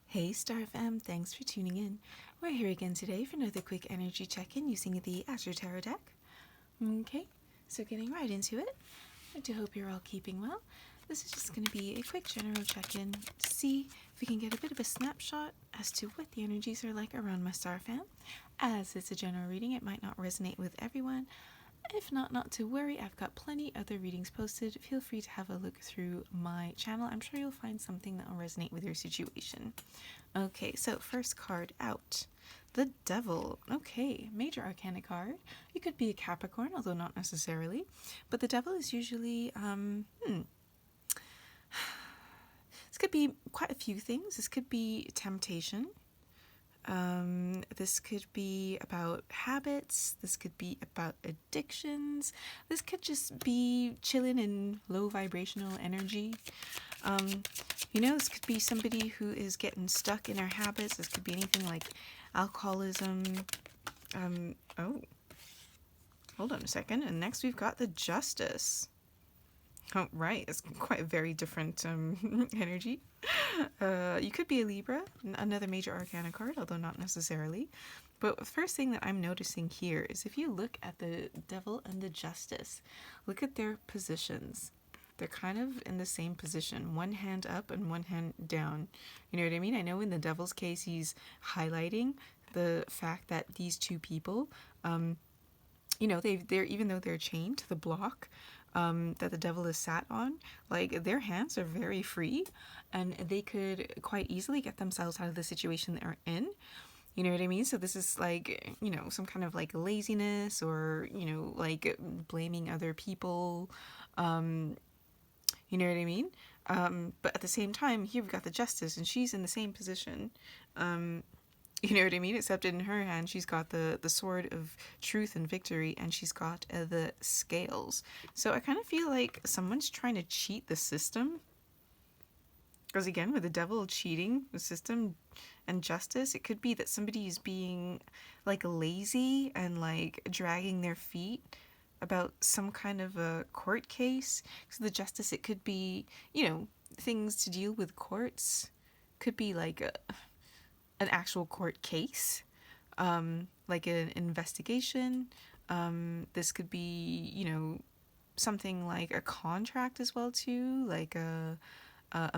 Hey Star Fam, thanks for tuning in. We're here again today for another quick energy check-in using the Astro Tarot deck. Okay, so getting right into it. I do hope you're all keeping well. This is just going to be a quick general check-in to see if we can get a bit of a snapshot as to what the energies are like around my Star Fam. As it's a general reading, it might not resonate with everyone. If not to worry, I've got plenty other readings posted. Feel free to have a look through my channel. I'm sure you'll find something that will resonate with your situation. Okay, so first card out. The Devil. Okay, major arcana card. You could be a Capricorn, although not necessarily. But the Devil is usually, this could be quite a few things. This could be temptation. This could be about habits. This could be about addictions. This could just be chilling in low vibrational energy. This could be somebody who is getting stuck in their habits. This could be anything like alcoholism. Oh, hold on a second. And next we've got the Justice. Oh, right. It's quite a very different energy. You could be a Libra, another major arcana card, although not necessarily. But the first thing that I'm noticing here is if you look at the Devil and the Justice, look at their positions. They're kind of in the same position, one hand up and one hand down. You know what I mean? I know in the Devil's case, he's highlighting the fact that these two people, they're even though they're chained to the block that the Devil is sat on, like their hands are very free and they could quite easily get themselves out of the situation they're in. You know what I mean? So this is like, some kind of like laziness or, like blaming other people. You know what I mean? But at the same time, here we've got the Justice and she's in the same position. You know what I mean? Except in her hand, she's got the sword of truth and victory, and she's got the scales. So I kind of feel like someone's trying to cheat the system. Because again, with the Devil cheating the system and Justice, it could be that somebody is being like lazy and like dragging their feet about some kind of a court case. So the Justice, it could be, things to deal with courts. Could be like an actual court case, like an investigation. This could be, something like a contract as well too, like a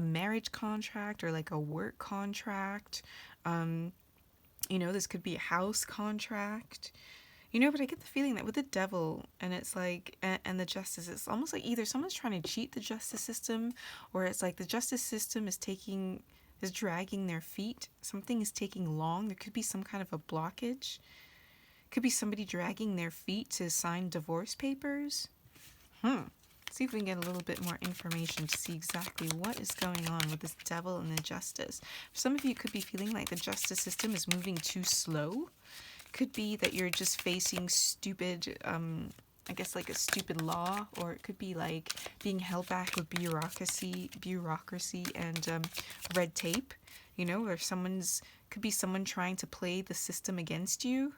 marriage contract or like a work contract. This could be a house contract. But I get the feeling that with the Devil and it's like, and the Justice, it's almost like either someone's trying to cheat the justice system, or it's like the justice system is dragging their feet. Something is taking long. There could be some kind of a blockage. Could be somebody dragging their feet to sign divorce papers. See if we can get a little bit more information to see exactly what is going on with this Devil and the Justice. For some of you, could be feeling like the justice system is moving too slow. Could be that you're just facing stupid, like a stupid law, or it could be like being held back with bureaucracy and red tape, or could be someone trying to play the system against you.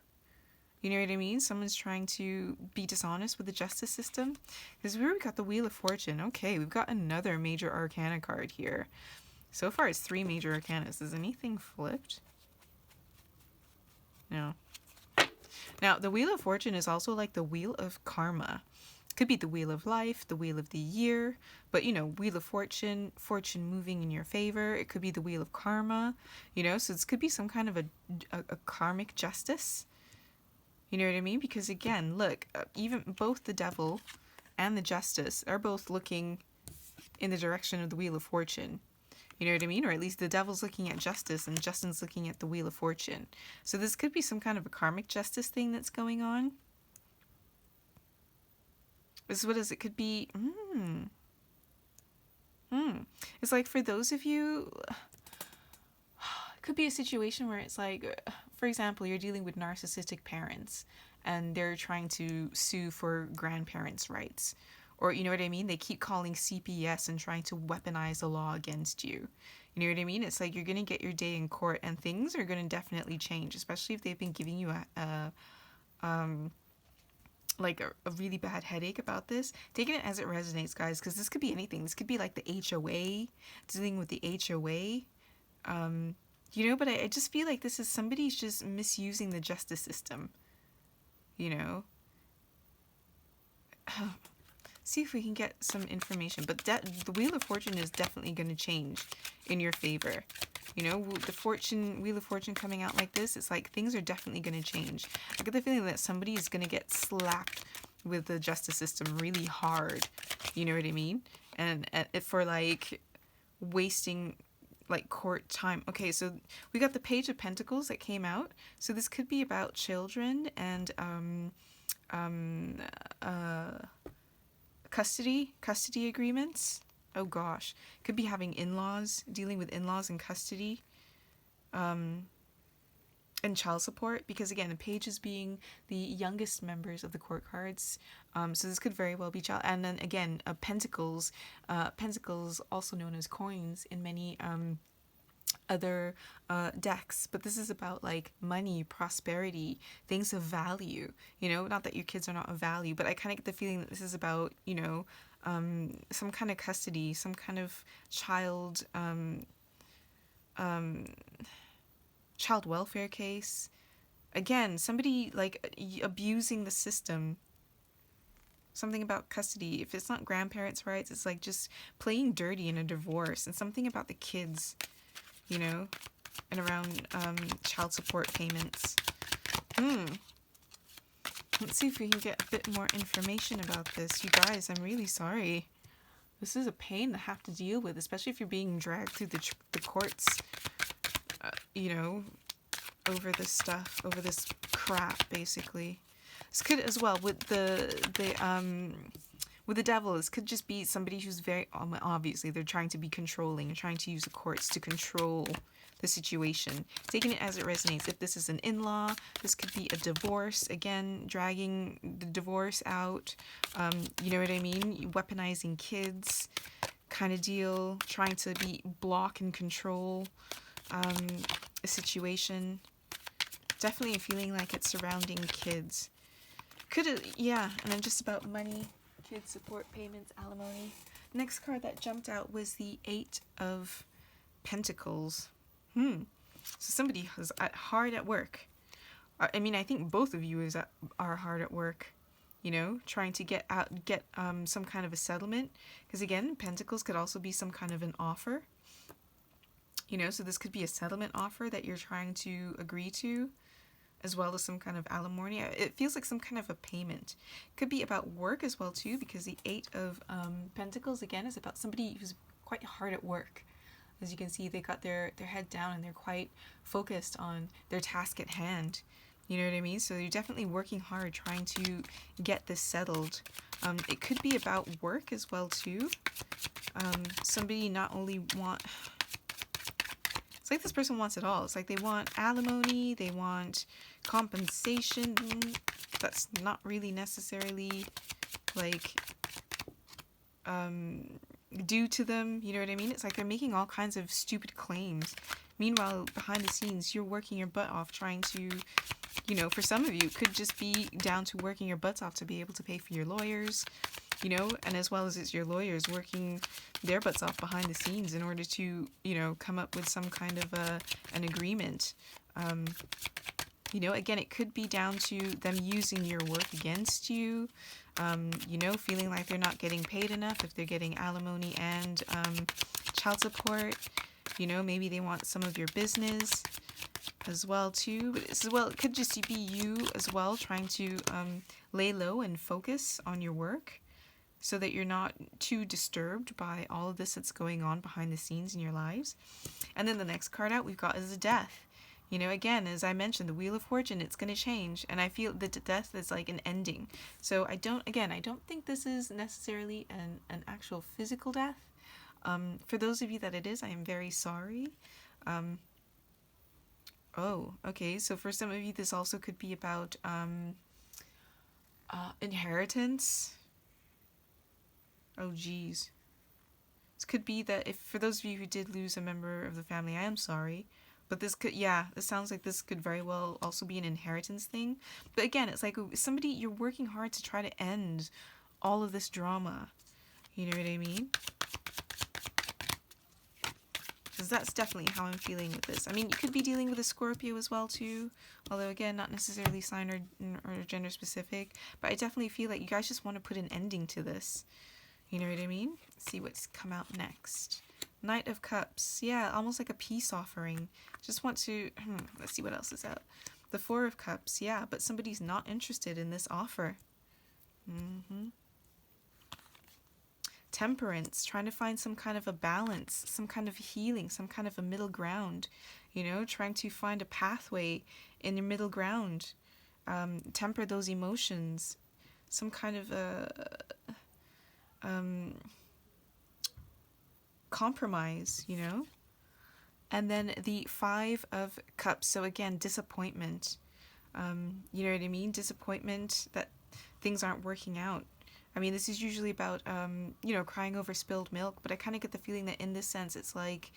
You know what I mean? Someone's trying to be dishonest with the justice system. Because we got the Wheel of Fortune. Okay, we've got another major arcana card here. So far it's 3 major arcanas. Is anything flipped? No. Now, the Wheel of Fortune is also like the Wheel of Karma. It could be the Wheel of Life, the Wheel of the Year, but Wheel of Fortune moving in your favor. It could be the Wheel of Karma, so this could be some kind of a karmic justice. You know what I mean? Because again, look, even both the Devil and the Justice are both looking in the direction of the Wheel of Fortune. You know what I mean? Or at least the Devil's looking at Justice and Justin's looking at the Wheel of Fortune. So this could be some kind of a karmic justice thing that's going on. This is what is it? Could be... It's like for those of you... It could be a situation where it's like, for example, you're dealing with narcissistic parents and they're trying to sue for grandparents' rights. Or, you know what I mean? They keep calling CPS and trying to weaponize the law against you. You know what I mean? It's like you're going to get your day in court and things are going to definitely change, especially if they've been giving you a really bad headache about this. Taking it as it resonates, guys, because this could be anything. This could be like the HOA, dealing with the HOA. You know, but I just feel like this is somebody's just misusing the justice system. You know? See if we can get some information. But the Wheel of Fortune is definitely going to change in your favor. You know, the Wheel of Fortune coming out like this, it's like things are definitely going to change. I get the feeling that somebody is going to get slapped with the justice system really hard. You know what I mean? And for like wasting like court time. Okay, so we got the Page of Pentacles that came out. So this could be about children and custody agreements. Oh gosh, could be having in-laws, dealing with in-laws and custody, and child support, because again, the pages being the youngest members of the court cards, so this could very well be child. And then again, pentacles also known as coins in many other decks, but this is about like money, prosperity, things of value. You know, not that your kids are not of value, but I kind of get the feeling that this is about, you know, some kind of custody, some kind of child child welfare case. Again, somebody like abusing the system. Something about custody. If it's not grandparents' rights, it's like just playing dirty in a divorce, and something about the kids, you know, and around child support payments. Let's see if we can get a bit more information about this. You guys, I'm really sorry. This is a pain to have to deal with, especially if you're being dragged through the courts, you know, over this stuff, over this crap, basically. This could as well, with the devil, this could just be somebody who's very, obviously, they're trying to be controlling and trying to use the courts to control the situation. Taking it as it resonates. If this is an in-law, this could be a divorce, again, dragging the divorce out, you know what I mean? Weaponizing kids kind of deal, trying to block and control a situation. Definitely feeling like it's surrounding kids. Yeah, and then just about money, kids support payments, alimony. Next card that jumped out was the Eight of Pentacles. So somebody is hard at work. I mean, I think both of you are hard at work. You know, trying to get some kind of a settlement. Because again, Pentacles could also be some kind of an offer. You know, so this could be a settlement offer that you're trying to agree to, as well as some kind of alimony. It feels like some kind of a payment. Could be about work as well too, because the Eight of Pentacles again is about somebody who's quite hard at work. As you can see, they got their head down and they're quite focused on their task at hand. You know what I mean? So you're definitely working hard trying to get this settled. It could be about work as well too. Somebody not only want... It's like this person wants it all. It's like they want alimony, they want compensation. That's not really necessarily like due to them, you know what I mean? It's like they're making all kinds of stupid claims. Meanwhile, behind the scenes, you're working your butt off trying to, you know, for some of you, it could just be down to working your butts off to be able to pay for your lawyers, you know, and as well as it's your lawyers working their butts off behind the scenes in order to, you know, come up with some kind of an agreement. You know, again, it could be down to them using your work against you, you know, feeling like they're not getting paid enough if they're getting alimony and child support. You know, maybe they want some of your business as well too. But it could just be you as well trying to lay low and focus on your work so that you're not too disturbed by all of this that's going on behind the scenes in your lives. And then the next card out we've got is the Death. You know, again, as I mentioned, the Wheel of Fortune, it's going to change. And I feel that death is like an ending. So I don't think this is necessarily an actual physical death. For those of you that it is, I am very sorry. Oh, okay. So for some of you, this also could be about inheritance. Oh, geez. This could be that if for those of you who did lose a member of the family, I am sorry. But this could, this sounds like this could very well also be an inheritance thing. But again, it's like somebody, you're working hard to try to end all of this drama. You know what I mean? because that's definitely how I'm feeling with this. I mean, you could be dealing with a Scorpio as well too, although again, not necessarily sign or gender specific, but I definitely feel like you guys just want to put an ending to this. You know what I mean? Let's see what's come out next. Knight of Cups. Yeah, almost like a peace offering. Just want to... let's see what else is out. The Four of Cups. Yeah, but somebody's not interested in this offer. Temperance. Trying to find some kind of a balance, some kind of healing, some kind of a middle ground. You know, trying to find a pathway in your middle ground. Temper those emotions. Some kind of compromise, you know? And then the Five of Cups. So again, disappointment. You know what I mean? Disappointment that things aren't working out. I mean, this is usually about, you know, crying over spilled milk, but I kind of get the feeling that in this sense, it's like,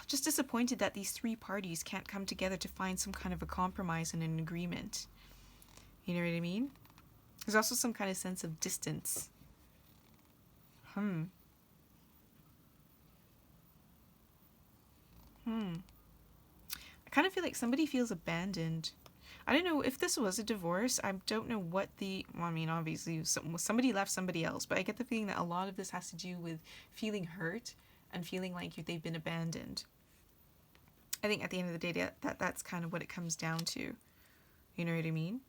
just disappointed that these three parties can't come together to find some kind of a compromise and an agreement. You know what I mean? There's also some kind of sense of distance. I kind of feel like somebody feels abandoned. I don't know if this was a divorce. I don't know what the... Well, I mean, obviously, somebody left somebody else, but I get the feeling that a lot of this has to do with feeling hurt and feeling like they've been abandoned. I think at the end of the day, that's kind of what it comes down to. You know what I mean?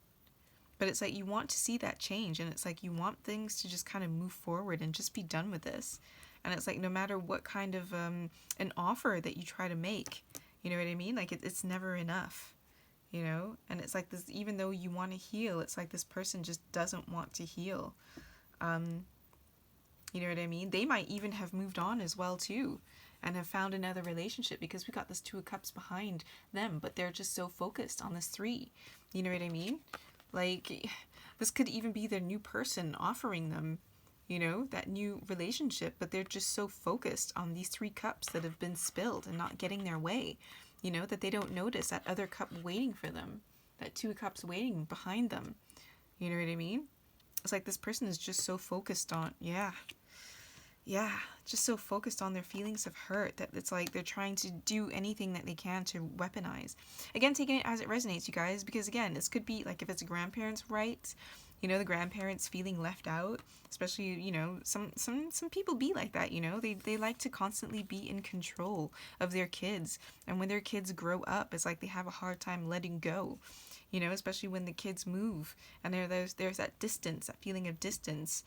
But it's like you want to see that change, and it's like you want things to just kind of move forward and just be done with this. And it's like no matter what kind of an offer that you try to make, you know what I mean? Like it's never enough, you know? And it's like this, even though you want to heal, it's like this person just doesn't want to heal. You know what I mean? They might even have moved on as well too, and have found another relationship because we got this Two of Cups behind them, but they're just so focused on this Three. You know what I mean? Like, this could even be their new person offering them, you know, that new relationship, but they're just so focused on these Three Cups that have been spilled and not getting their way, you know, that they don't notice that other cup waiting for them, that Two of Cups waiting behind them. You know what I mean? It's like this person is just so focused on, just so focused on their feelings of hurt that it's like they're trying to do anything that they can to weaponize. Again, taking it as it resonates, you guys, because again, this could be like if it's a grandparents' rights, you know, the grandparents feeling left out, especially, you know, some people be like that, you know, they like to constantly be in control of their kids, and when their kids grow up, it's like they have a hard time letting go, you know, especially when the kids move, and there's that distance, that feeling of distance,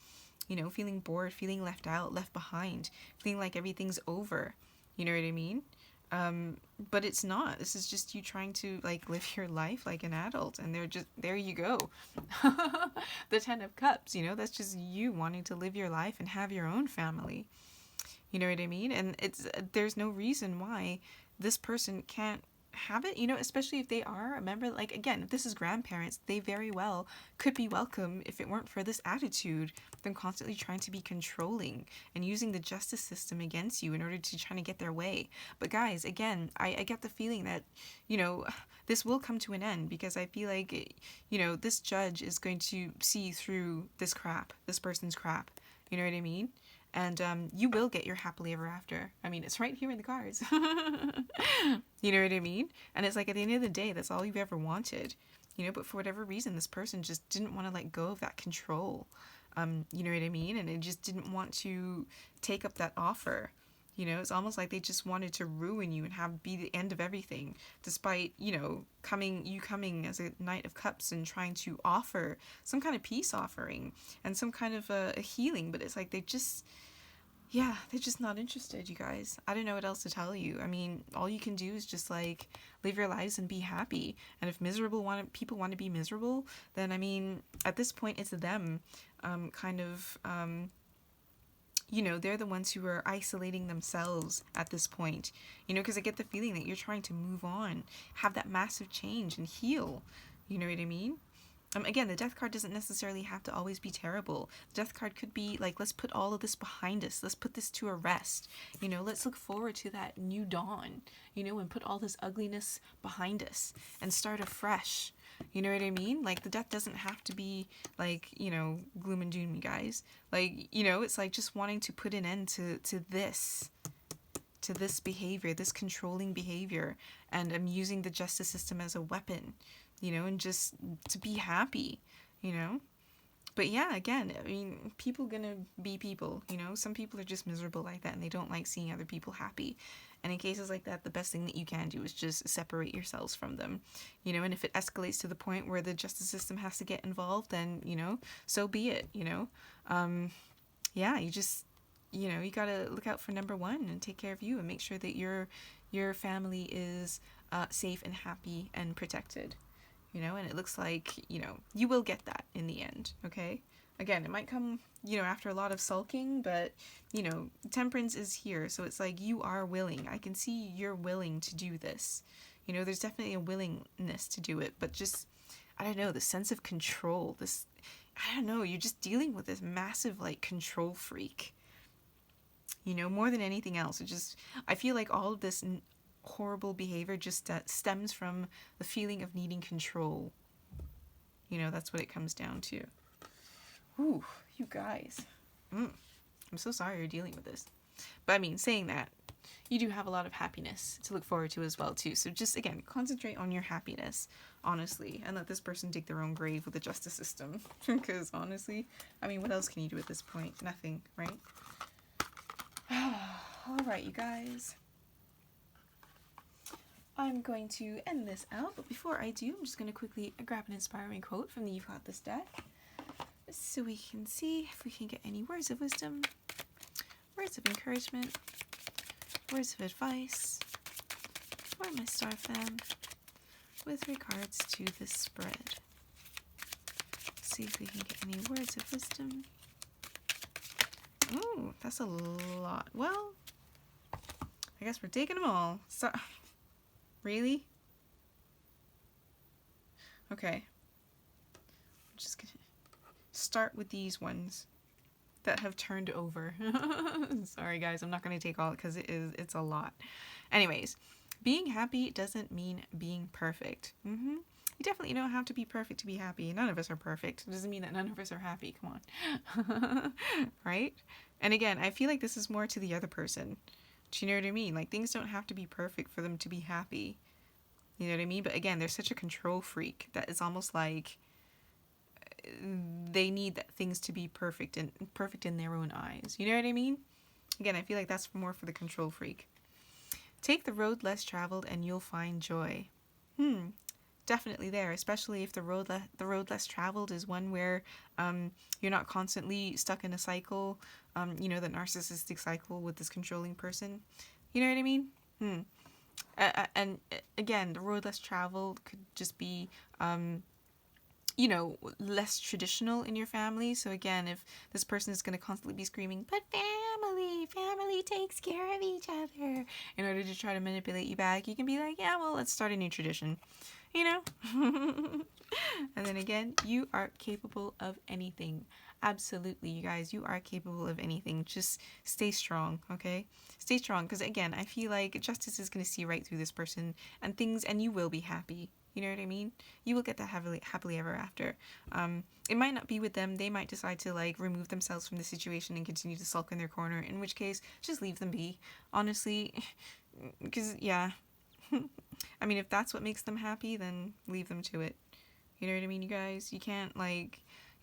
you know, feeling bored, feeling left out, left behind, feeling like everything's over, you know what I mean? But it's not. This is just you trying to like live your life like an adult, and they're just, there you go. The Ten of Cups, you know, that's just you wanting to live your life and have your own family. You know what I mean? And there's no reason why this person can't have it, you know, especially if they are a member. Like, again, if this is grandparents, they very well could be welcome if it weren't for this attitude, them constantly trying to be controlling and using the justice system against you in order to try to get their way. But guys, again, I get the feeling that, you know, this will come to an end, because I feel like, you know, this judge is going to see through this crap, this person's crap. You know what I mean? And you will get your happily ever after. I mean, it's right here in the cards. You know what I mean? And it's like at the end of the day, that's all you've ever wanted. You know, but for whatever reason, this person just didn't want to let go of that control. You know what I mean? And it just didn't want to take up that offer. You know, it's almost like they just wanted to ruin you and be the end of everything, despite, you know, coming as a Knight of Cups and trying to offer some kind of peace offering and some kind of a healing. But it's like they're just not interested, you guys. I don't know what else to tell you. I mean, all you can do is just like live your lives and be happy. And if people want to be miserable, then I mean, at this point, it's them, you know, they're the ones who are isolating themselves at this point, you know, because I get the feeling that you're trying to move on, have that massive change and heal. You know what I mean? Again, the Death card doesn't necessarily have to always be terrible. The Death card could be like, let's put all of this behind us. Let's put this to a rest. You know, let's look forward to that new dawn, you know, and put all this ugliness behind us and start afresh. You know what I mean? Like, the death doesn't have to be, like, you know, gloom and doom, you guys. Like, you know, it's like just wanting to put an end to this. to this behavior, this controlling behavior, and I'm using the justice system as a weapon, and just to be happy, you know? But yeah, again, I mean, people gonna be people, Some people are just miserable like that and they don't like seeing other people happy. And in cases like that, the best thing that you can do is just separate yourselves from them, And if it escalates to the point where the justice system has to get involved, then, so be it, Yeah, you gotta look out for number one and take care of you and make sure that your family is safe and happy and protected. And it looks like, you will get that in the end, okay? Again, it might come, after a lot of sulking, but, temperance is here. So it's like you are willing. I can see you're willing to do this. There's definitely a willingness to do it, but just, I don't know, the sense of control, I don't know, you're just dealing with this massive, like, control freak. More than anything else. I feel like all of this horrible behavior just stems from the feeling of needing control. That's what it comes down to. Ooh, you guys. I'm so sorry you're dealing with this. But I mean, saying that, you do have a lot of happiness to look forward to as well, too. So just, again, concentrate on your happiness, honestly, and let this person dig their own grave with the justice system. Because, honestly, I mean, what else can you do at this point? Nothing, right? All right, you guys. I'm going to end this out, but before I do, I'm just going to quickly grab an inspiring quote from the You've Got This deck, so we can see if we can get any words of wisdom, words of encouragement, words of advice for my star fam with regards to this spread. See if we can get any words of wisdom. Oh, that's a lot. Well, I guess we're taking them all. So, really? Okay. I'm just gonna start with these ones that have turned over. Sorry guys, I'm not gonna take all because it's a lot. Anyways, being happy doesn't mean being perfect. You definitely don't have to be perfect to be happy. None of us are perfect. It doesn't mean that none of us are happy. Come on. Right? And again, I feel like this is more to the other person. Do you know what I mean? Like, things don't have to be perfect for them to be happy. You know what I mean? But again, they're such a control freak that it's almost like they need things to be perfect and perfect in their own eyes. You know what I mean? Again, I feel like that's more for the control freak. Take the road less traveled and you'll find joy. Definitely there, especially if the road less traveled is one where you're not constantly stuck in a cycle, the narcissistic cycle with this controlling person. You know what I mean? And again, the road less traveled could just be less traditional in your family. So again, if this person is going to constantly be screaming, but family takes care of each other, in order to try to manipulate you back, you can be like, yeah, well, let's start a new tradition. And then again, you are capable of anything. Absolutely, you guys, you are capable of anything. Just stay strong, okay? Stay strong, because again, I feel like justice is going to see right through this person and you will be happy. You know what I mean? You will get that happily ever after. It might not be with them. They might decide to remove themselves from the situation and continue to sulk in their corner, in which case, just leave them be. Honestly, because, yeah. I mean, if that's what makes them happy, then leave them to it. You know what I mean, you guys? You can't,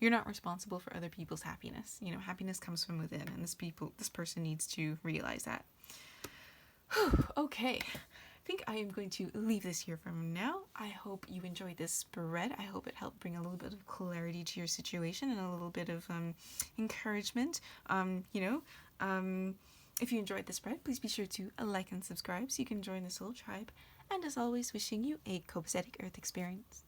you're not responsible for other people's happiness. Happiness comes from within, and this person needs to realize that. Okay. I think I am going to leave this here for now. I hope you enjoyed this spread. I hope it helped bring a little bit of clarity to your situation and a little bit of encouragement. If you enjoyed the spread, please be sure to like and subscribe so you can join this little tribe. And as always, wishing you a copacetic Earth experience.